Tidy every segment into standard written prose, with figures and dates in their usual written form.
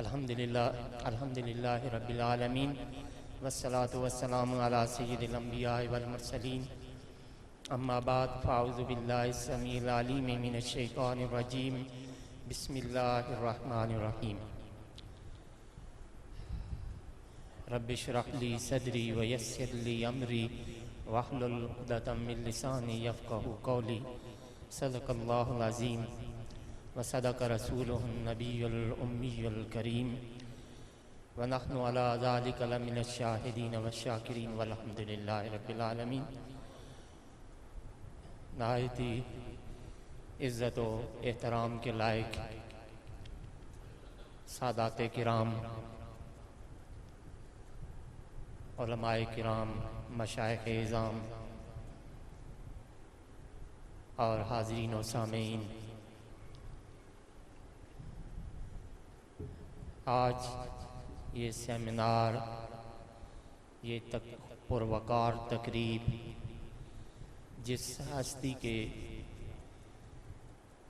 الحمدللہ رب العالمین والصلاة والسلام علی سید الانبیاء والمرسلین اما بعد فاعوذ باللہ السمیع العلیم من الشیطان الرجیم بسم اللہ الرحمن الرحیم رب اشرح لی صدری ویسر لی امری واحلل عقدۃ من لسانی یفقہوا قولی صدق اللہ العظیم وصدق رسولہ النبی الأمی الکریم ونحن علی ذلک لمن الشاہدین والشاکرین والحمد للہ رب العالمین۔ نہایت ہی عزت و احترام کے لائق سادات کرام، علماء کرام، مشائخ اعظام اور حاضرین و سامعین، آج یہ سیمینار، یہ پروقار تقریب جس ہستی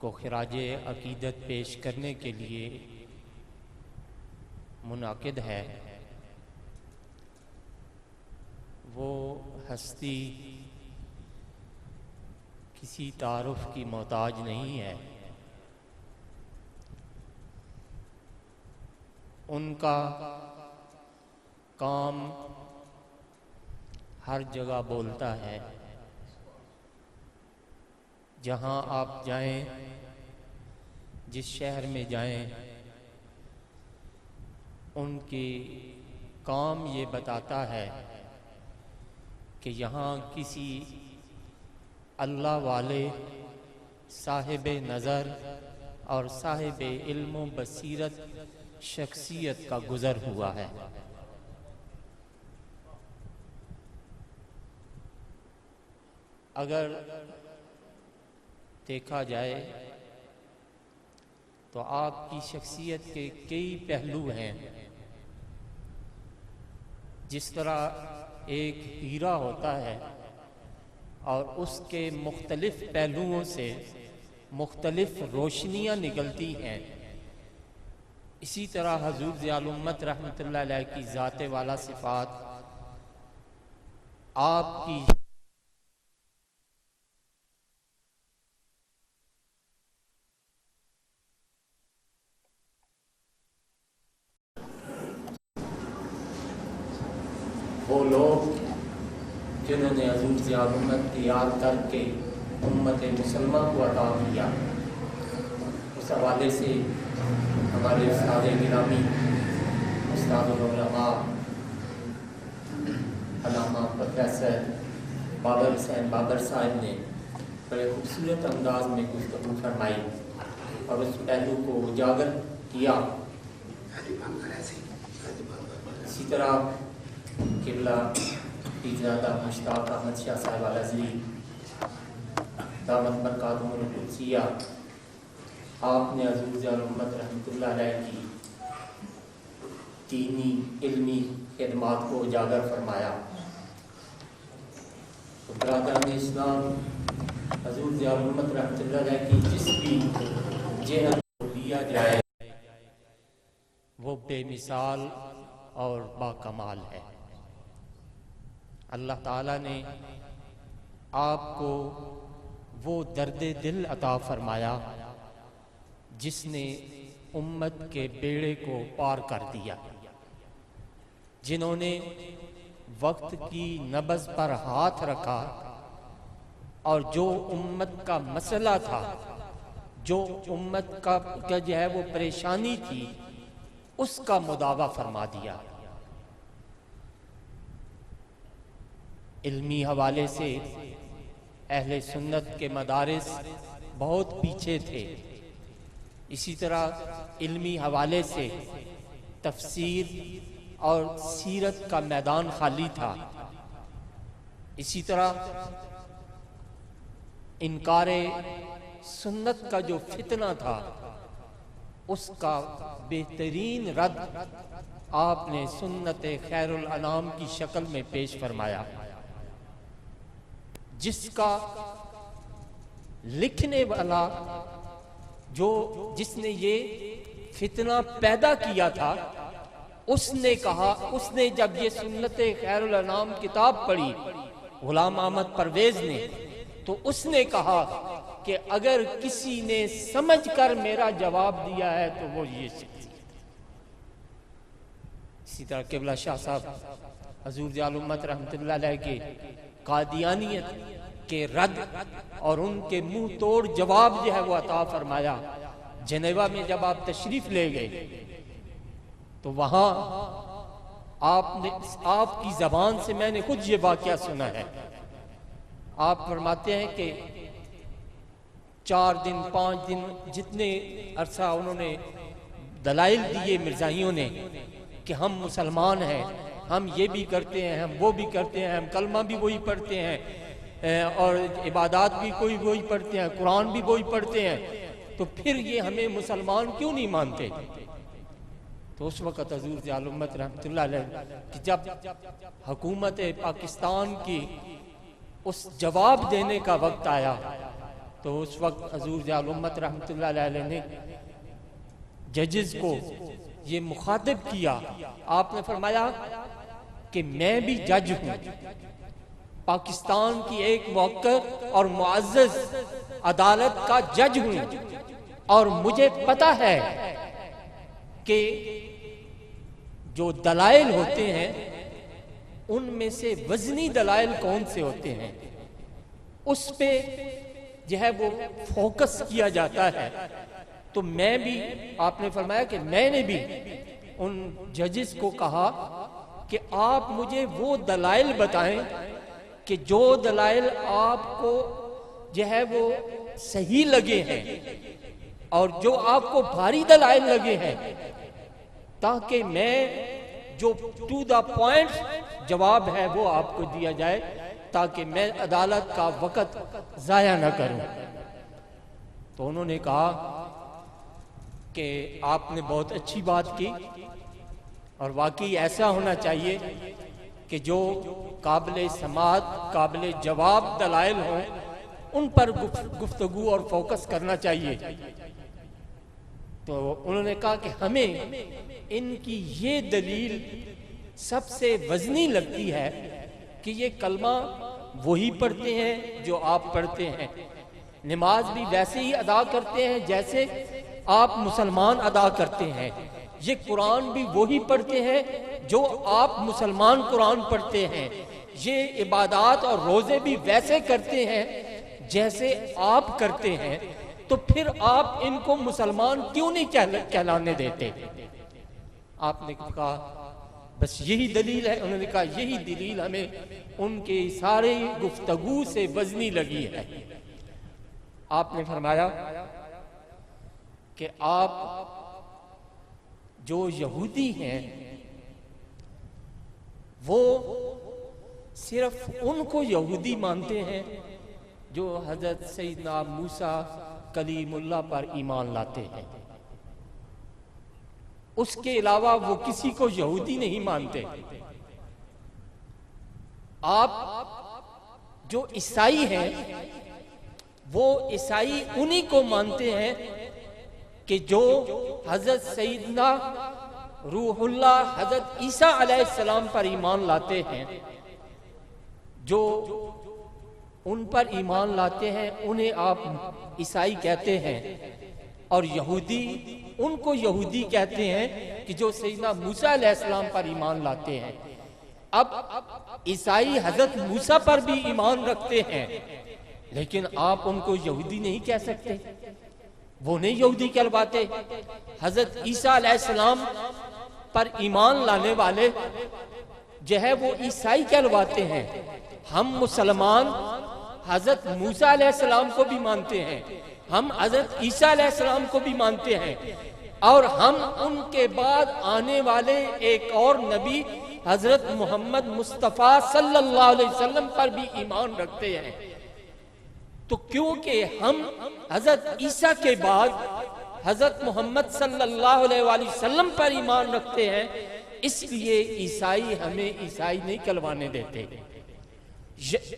کو خراج عقیدت پیش کرنے کے لیے منعقد ہے، وہ ہستی کسی تعارف کی محتاج نہیں ہے۔ ان کا کام ہر جگہ بولتا ہے، جہاں آپ جائیں، جس شہر میں جائیں، ان کی کام یہ بتاتا ہے کہ یہاں کسی اللہ والے، صاحب نظر اور صاحب علم و بصیرت شخصیت کا گزر ہوا ہے۔ اگر دیکھا جائے تو آپ کی شخصیت کے کئی پہلو ہیں۔ جس طرح ایک ہیرا ہوتا ہے اور اس کے مختلف پہلوؤں سے مختلف روشنیاں نکلتی ہیں، اسی طرح حضور ضیاء الامت رحمۃ اللہ علیہ کی ذات والا صفات آپ کی وہ لوگ جنہوں نے حضور ضیاء الامت کی یاد کر کے امت مسلمہ کو عطا کیا، اس حوالے سے ہمارے استاد گرامی، استاد العلماء علامہ پروفیسر بابر حسین بابر صاحب نے بڑے خوبصورت انداز میں گفتگو فرمائی اور اس پہلو کو اجاگر کیا۔ اسی طرح قبلہ پیرزادہ مشتاق احمد شاہ صاحب الازہری دامت برکاتہم القدسیہ، آپ نے حضور ضیاء الامت رحمۃ اللہ علیہ کی دینی علمی خدمات کو اجاگر فرمایا۔ تو برادران اسلام، حضور ضیاء الامت رحمۃ اللہ علیہ کی جس بھی جہت کو لیا جائے وہ بے مثال اور باکمال ہے۔ اللہ تعالیٰ نے آپ کو وہ درد دل عطا فرمایا جس نے امت کے بیڑے کو پار کر دیا، جنہوں نے وقت کی نبض پر ہاتھ رکھا اور جو امت کا مسئلہ تھا، جو امت کا جو ہے وہ پریشانی تھی، اس کا مداوع فرما دیا۔ علمی حوالے سے اہل سنت کے مدارس بہت پیچھے تھے، اسی طرح علمی حوالے سے تفسیر اور سیرت کا میدان خالی تھا، اسی طرح انکار سنت کا جو فتنہ تھا اس کا بہترین رد آپ نے سنت خیر الانام کی شکل میں پیش فرمایا، جس کا لکھنے والا جس نے یہ فتنہ پیدا کیا تھا، اس نے کہا، اس نے جب یہ سنت خیر الانام کتاب پڑھی غلام احمد پرویز نے، تو اس نے کہا کہ اگر کسی نے سمجھ کر میرا جواب دیا ہے تو وہ یہ شخصیت ہے۔ اسی طرح قبلہ شاہ صاحب حضور ضیاء الامت رحمۃ اللہ علیہ کے قادیانیت کے رد اور ان کے منہ توڑ جواب جو ہے وہ عطا فرمایا۔ جنیوا میں جب آپ تشریف لے گئے تو وہاں آپ کی زبان سے میں نے خود یہ واقعہ سنا ہے۔ آپ فرماتے ہیں کہ 4 دن 5 دن جتنے عرصہ انہوں نے دلائل دیے مرزائیوں نے کہ ہم مسلمان ہیں، ہم یہ بھی کرتے ہیں، ہم وہ بھی کرتے ہیں، ہم کلمہ بھی وہی پڑھتے ہیں اور عبادات بھی کوئی وہی پڑھتے ہیں، قرآن بھی وہی پڑھتے ہیں، تو پھر یہ ہمیں مسلمان کیوں نہیں مانتے؟ تو اس وقت حضور ضیاء الامت رحمۃ اللہ علیہ کہ جب حکومت پاکستان کی اس جواب دینے کا وقت آیا تو اس وقت حضور ضیاء الامت رحمۃ اللہ علیہ نے ججز کو یہ مخاطب کیا۔ آپ نے فرمایا کہ میں بھی جج ہوں، پاکستان کی ایک موقر اور معزز عدالت کا جج ہوں، اور مجھے پتہ ہے کہ جو دلائل ہوتے ہیں ان میں سے وزنی دلائل کون سے ہوتے ہیں، اس پہ جو ہے وہ فوکس کیا جاتا ہے۔ تو میں بھی، آپ نے فرمایا کہ میں نے بھی ان ججز کو کہا کہ آپ مجھے وہ دلائل بتائیں کہ جو دلائل آپ کو جو ہے وہ صحیح لگے ہیں اور جو آپ کو بھاری دلائل لگے ہیں، تاکہ میں جو ٹو دا پوائنٹ جواب ہے وہ آپ کو دیا جائے، تاکہ میں عدالت کا وقت ضائع نہ کروں۔ تو انہوں نے کہا کہ آپ نے بہت اچھی بات کی، اور واقعی ایسا ہونا چاہیے کہ جو قابل سماعت، قابل جواب دلائل ہوں ان پر گفتگو اور فوکس کرنا چاہیے۔ تو انہوں نے کہا کہ ہمیں ان کی یہ دلیل سب سے وزنی لگتی ہے کہ یہ کلمہ وہی پڑھتے ہیں جو آپ پڑھتے ہیں، نماز بھی ویسے ہی ادا کرتے ہیں جیسے آپ مسلمان ادا کرتے ہیں، یہ قرآن بھی وہی پڑھتے ہیں جو آپ مسلمان قرآن پڑھتے ہیں، یہ عبادات اور روزے بھی ویسے کرتے ہیں جیسے آپ کرتے ہیں، تو پھر آپ ان کو مسلمان کیوں نہیں کہلانے دیتے؟ آپ نے کہا بس یہی دلیل ہے۔ انہوں نے کہا یہی دلیل ہمیں ان کے سارے گفتگو سے وزنی لگی ہے۔ آپ نے فرمایا کہ آپ جو یہودی ہیں وہ صرف ان کو یہودی مانتے ہیں جو حضرت سیدنا موسیٰ کلیم اللہ پر ایمان لاتے ہیں، اس کے علاوہ وہ کسی کو یہودی نہیں مانتے۔ آپ جو عیسائی ہیں وہ عیسائی انہی کو مانتے ہیں کہ جو حضرت سیدنا روح اللہ حضرت عیسیٰ علیہ السلام پر ایمان لاتے ہیں، جو ان پر ایمان لاتے ہیں انہیں آپ عیسائی کہتے ہیں، اور یہودی ان کو یہودی کہتے ہیں کہ جو سیدنا موسیٰ علیہ السلام پر ایمان لاتے ہیں۔ اب عیسائی حضرت موسیٰ پر بھی ایمان رکھتے ہیں، لیکن آپ ان کو یہودی نہیں کہہ سکتے، وہ نہیں یہودی کہلواتے۔ حضرت عیسیٰ علیہ السلام پر ایمان لانے والے جو ہے وہ عیسائی کہلواتے ہیں۔ ہم مسلمان حضرت موسیٰ علیہ السلام کو بھی مانتے ہیں، ہم حضرت عیسیٰ علیہ السلام کو بھی مانتے ہیں، اور ہم ان کے بعد آنے والے ایک اور نبی حضرت محمد مصطفیٰ صلی اللہ علیہ وسلم پر بھی ایمان رکھتے ہیں۔ تو کیونکہ ہم حضرت عیسیٰ کے بعد حضرت محمد صلی اللہ علیہ وآلہ وسلم پر ایمان رکھتے ہیں، اس لیے عیسائی ہمیں عیسائی نہیں کہلوانے دیتے۔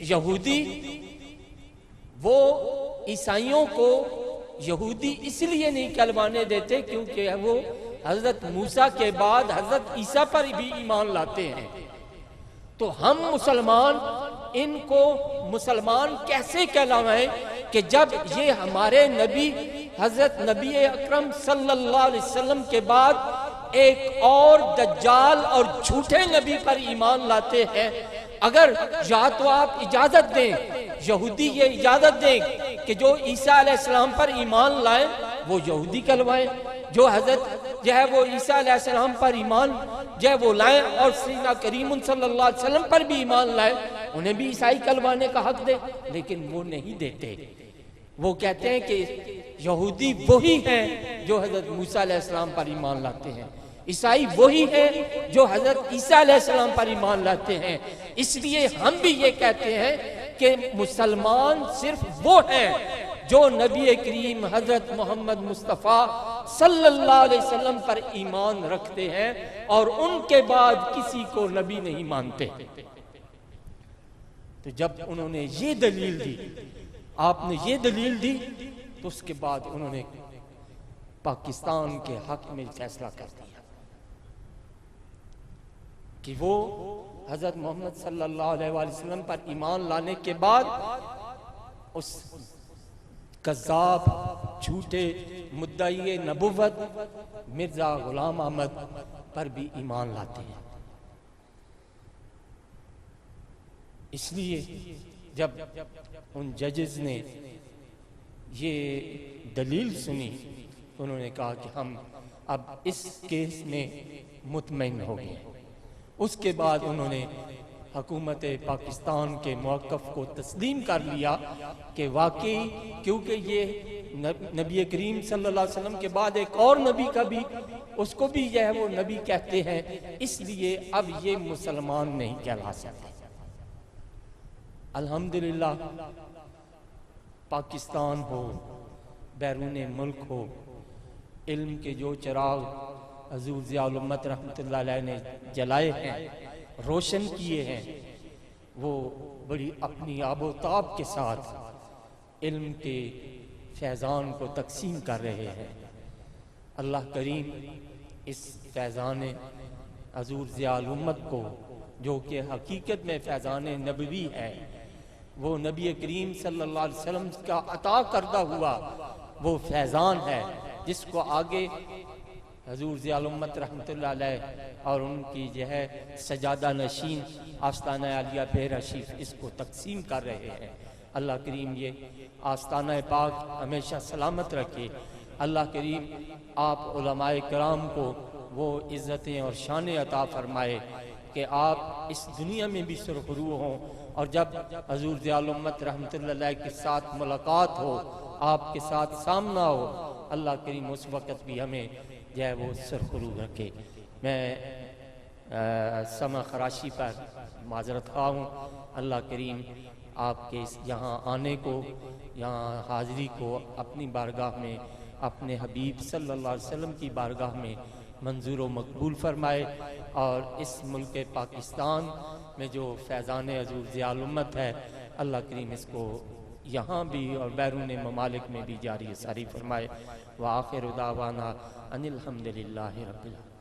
یہودی وہ عیسائیوں کو یہودی اس لیے نہیں کہلوانے دیتے کیونکہ وہ حضرت موسیٰ کے بعد حضرت عیسیٰ پر بھی ایمان لاتے ہیں۔ تو ہم مسلمان ان کو مسلمان کیسے کہلوائیں کہ جب یہ ہمارے نبی حضرت نبی اکرم صلی اللہ علیہ وسلم کے بعد ایک اور دجال اور جھوٹے نبی پر ایمان لاتے ہیں؟ اگر یا تو آپ اجازت دیں، یہودی یہ اجازت دیں کہ جو عیسیٰ علیہ السلام پر ایمان لائیں وہ یہودی کہلوائیں، جو حضرت جو ہے وہ عیسیٰ علیہ السلام پر ایمان جو ہے وہ لائیں اور سیدنا کریم صلی اللہ علیہ وسلم پر بھی ایمان لائیں، انہیں بھی عیسائی کہلوانے کا حق دے، لیکن وہ نہیں دیتے۔ وہ کہتے ہیں کہ یہودی وہی ہیں جو حضرت موسیٰ علیہ السلام پر ایمان لاتے ہیں، عیسائی وہی ہیں جو حضرت عیسیٰ علیہ السلام پر ایمان لاتے ہیں۔ اس لیے ہم بھی یہ کہتے ہیں کہ مسلمان صرف وہ ہیں جو نبی کریم حضرت محمد مصطفیٰ صلی اللہ علیہ وسلم پر ایمان رکھتے ہیں اور ان کے بعد کسی کو نبی نہیں مانتے۔ تو جب انہوں نے یہ دلیل دی، آپ نے یہ دلیل دی، تو اس کے بعد انہوں نے پاکستان کے حق میں فیصلہ کر دیا کہ وہ حضرت محمد صلی اللہ علیہ وسلم پر ایمان لانے کے بعد اس کذاب جھوٹے مدعی نبوت مرزا غلام احمد پر بھی ایمان لاتے ہیں۔ اس لیے جب ان ججز نے یہ دلیل سنی تو انہوں نے کہا کہ ہم اب اس کیس میں مطمئن ہو گئے۔ اس کے بعد انہوں نے حکومت پاکستان کے موقف کو تسلیم کر لیا کہ واقعی کیونکہ یہ نبی کریم صلی اللہ علیہ وسلم کے بعد ایک اور نبی کا بھی اس کو بھی یہ ہے وہ نبی کہتے ہیں، اس لیے اب یہ مسلمان نہیں کہلا سکتے۔ الحمدللہ پاکستان ہو، بیرون ملک ہو، علم کے جو چراغ حضور ضیاء الامت رحمۃ اللہ علیہ نے جلائے ہیں، روشن کیے ہیں، وہ بڑی اپنی آب و تاب کے ساتھ علم کے فیضان کو تقسیم کر رہے ہیں۔ اللہ کریم اس فیضان حضور ضیاء الامت کو جو کہ حقیقت میں فیضان نبوی ہے، وہ نبی کریم صلی اللہ علیہ وسلم کا عطا کردہ ہوا وہ فیضان ہے، جس کو آگے حضور ضیاء الامت رحمۃ اللہ علیہ اور ان کی جو ہے سجادہ نشین آستانہ عالیہ بحیرہ شریف اس کو تقسیم کر رہے ہیں۔ اللہ کریم یہ آستانہ پاک ہمیشہ سلامت رکھے۔ اللہ کریم آپ علماء کرام کو وہ عزتیں اور شان عطا فرمائے کہ آپ اس دنیا میں بھی سرخرو ہوں، اور جب حضور ضیاء الامت رحمۃ اللہ علیہ کے ساتھ ملاقات ہو، آپ کے ساتھ سامنا ہو، اللہ کریم اس وقت بھی ہمیں جو ہے وہ سرخرو رکھے۔ میں سمع خراشی پر معذرت خواہ ہوں۔ اللہ کریم آپ کے یہاں آنے کو، یہاں حاضری کو اپنی بارگاہ میں، اپنے حبیب صلی اللہ علیہ وسلم کی بارگاہ میں منظور و مقبول فرمائے، اور اس ملک پاکستان میں جو فیضان حضور ضیاء الامت ہے، اللہ کریم اس کو یہاں بھی اور بیرون ممالک میں بھی جاری ساری فرمائے۔ وآخر دعوانا ان الحمدللہ رب العالمین۔